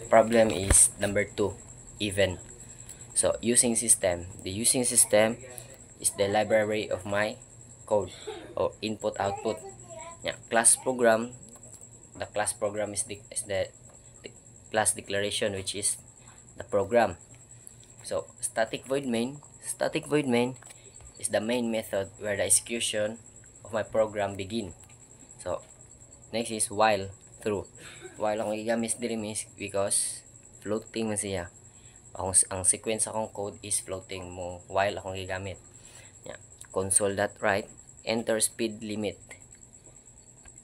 problem is number 2, even. So using system, the using system is the library of my code or input output. Yeah, class program, the class program is the class declaration, which is the program. So static void main is the main method where the execution of my program begin. So next is while through. While akong gigamit diri is because floating man siya. Ang sequence akong code is floating mo while akong gigamit. Yeah. Console.write, enter speed limit.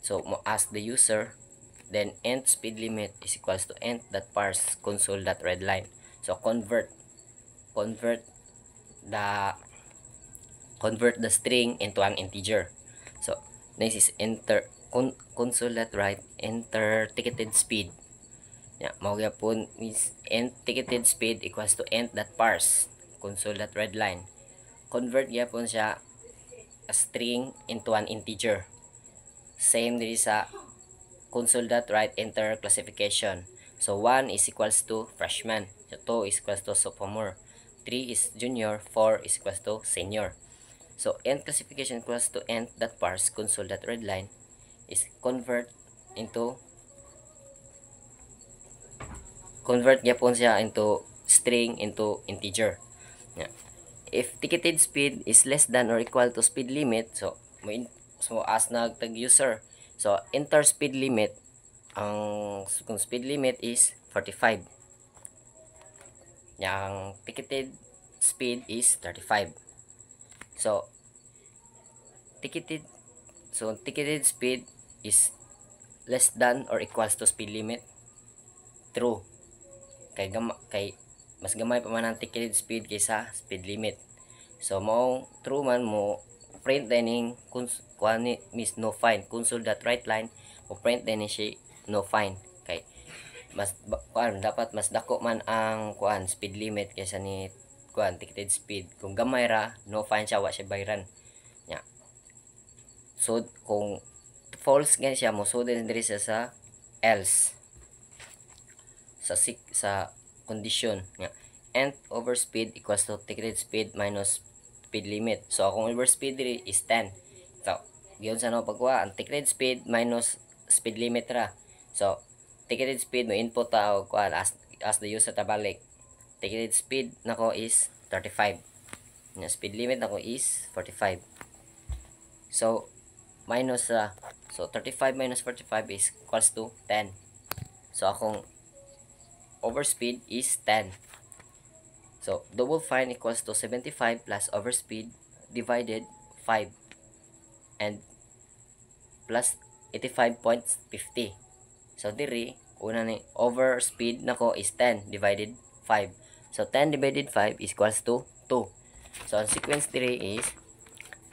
So mo ask the user, then ent speed limit is equals to ent.parse console.readline. So convert the string into an integer. So next is enter console.write, enter ticketed speed. Yeah, mao gyapon is ent ticketed speed equals to ent.parse console.readline. Convert gyapon siya a string into an integer. Same diri sa console.write, enter classification. So 1 is equals to freshman, so 2 is equals to sophomore, 3 is junior, 4 is equals to senior. So ent classification equals to ent.parse console.readline is convert gyapon siya into string into integer. Yeah. If ticketed speed is less than or equal to speed limit, so as nagtag user, so enter speed limit. Kung speed limit is 45, yang ticketed speed is 35. So ticketed speed is less than or equals to speed limit, true. Kay mas gamay pa man ang ticketed speed kaysa speed limit. So mo true man mo print dining kuan miss no find console.writeline mo print din siya no find. Kay dapat mas dako man ang speed limit kaysa ni ticketed speed. Kung gamay ra, no find siya, wa siya bayran. Yeah. So kung false gan siya, mo so din diri sa else sa condition. Yeah. Ent overspeed equals to ticketed speed minus speed limit. So kung overspeed diri is 10. So giyon sa no pagkuha ang ticketed speed minus speed limit ra. So ticketed speed mo input ta og as the user tabalik. Ticketed speed nako is 35. Yung speed limit nako is 45. So minus so 35 minus 45 is equals to 10. So akong overspeed is 10. So double fine equals to 75 plus overspeed divided 5 and plus 85.50. So diri una ni overspeed nako is 10 divided 5. So 10 divided 5 is equals to 2. So ang sequence diri is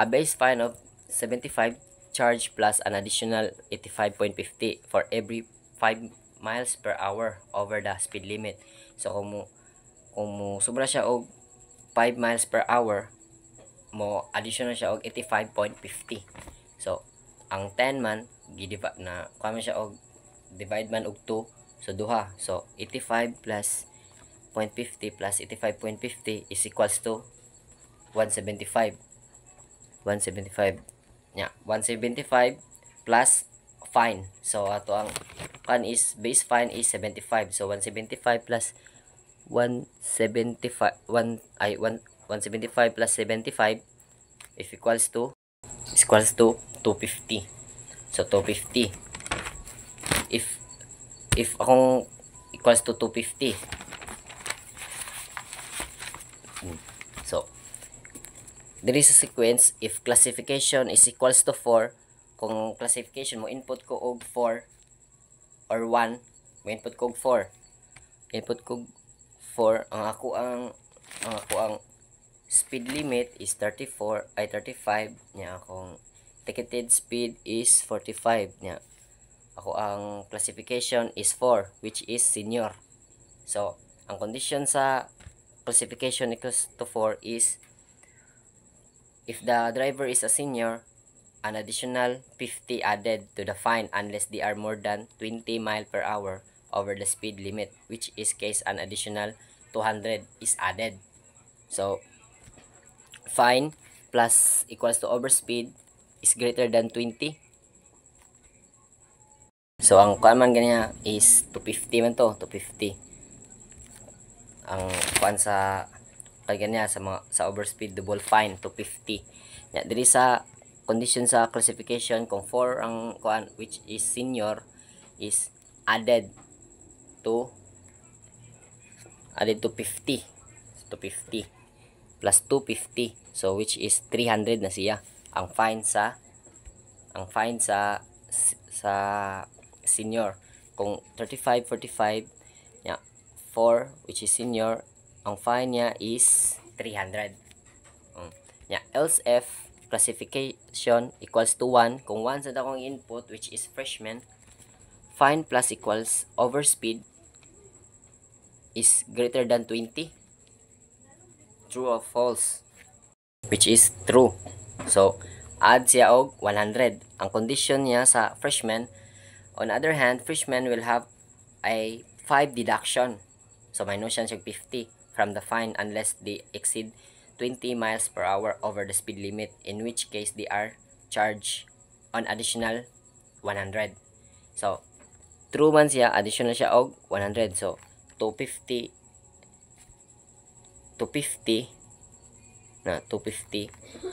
a base fine of 75 charge plus an additional 85.50 for every 5 miles per hour over the speed limit. So kung mo sobra siya og 5 miles per hour, mo additional siya og 85.50. So ang 10 man gidivide na kamo siya og divide man og 2, so duha. So 85 plus 0.50 plus 85.50 is equals to 175. Yeah, 175 plus fine. So ato ang is base fine is 75. So 175 plus 175 plus 75 is equals to 250. So 250. If akong equals to 250. So there is a sequence if classification is equals to 4. Kung classification mo input ko og 4 or 1, mo input ko og 4. Input ko 4 ang ako ang speed limit is 35 nya akong ticketed speed is 45 nya ako ang classification is 4, which is senior. So ang condition sa classification equals to 4 is if the driver is a senior, an additional 50 added to the fine unless they are more than 20 mile per hour over the speed limit, which is case an additional 200 is added. So fine plus equals to overspeed is greater than 20. So ang kuan man ganyan is 250 man to, 250. Ang kuan sa kay ganyan sa mga sa overspeed double fine 250. Ya diri sa condition sa classification kung 4 ang kuan which is senior is added to 50. 250 plus 250, so which is 300 na siya ang fine sa senior. Kung 35 45 ya 4 which is senior, ang fine niya is 300. Ya else if classification equals to 1, kung 1 sa akong input which is freshman, fine plus equals overspeed is greater than 20. True or false? Which is true. So add siya og 100. Ang condition niya sa freshman, on the other hand, freshman will have a 5 deduction. So minus siya 50 from the fine unless they exceed 20 miles per hour over the speed limit, in which case they are charged on additional 100. So true man siya, additional siya og 100. So 250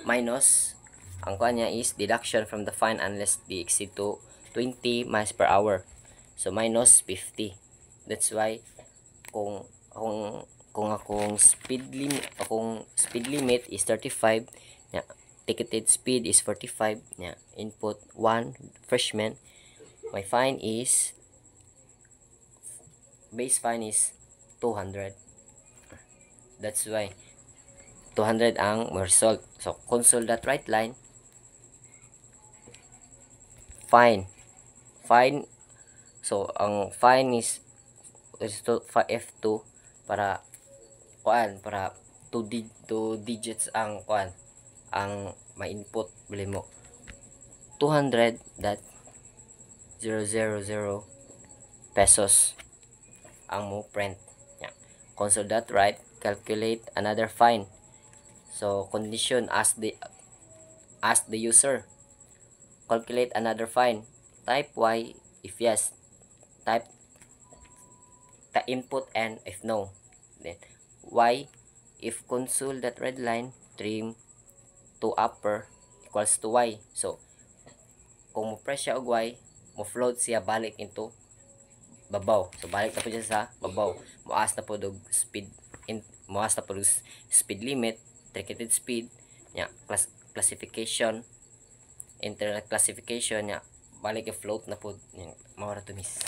minus ang kuha niya is deduction from the fine unless they exceed to 20 miles per hour. So minus 50. That's why kung akong speed limit is 35, yeah, ticketed speed is 45, yeah, input 1 freshman, my fine is base fine is 200. That's why 200 ang result. So console that right line. Fine. So ang fine is to F2 para para 2 digits ang ang may input bili mo 200.000 pesos ang mo print. Yeah. Console that right, calculate another fine. So condition, ask the user, calculate another fine, type Y if yes, type the input and if no, then Y if console that red line trim to upper equals to Y. So kung mo press siya og Y, mo float siya balik into babaw. So balik na po siya sa babaw. Moas na po og speed limit, ticketed speed, yeah, classification, internet classification, yeah, balik float na po, mawara to miss.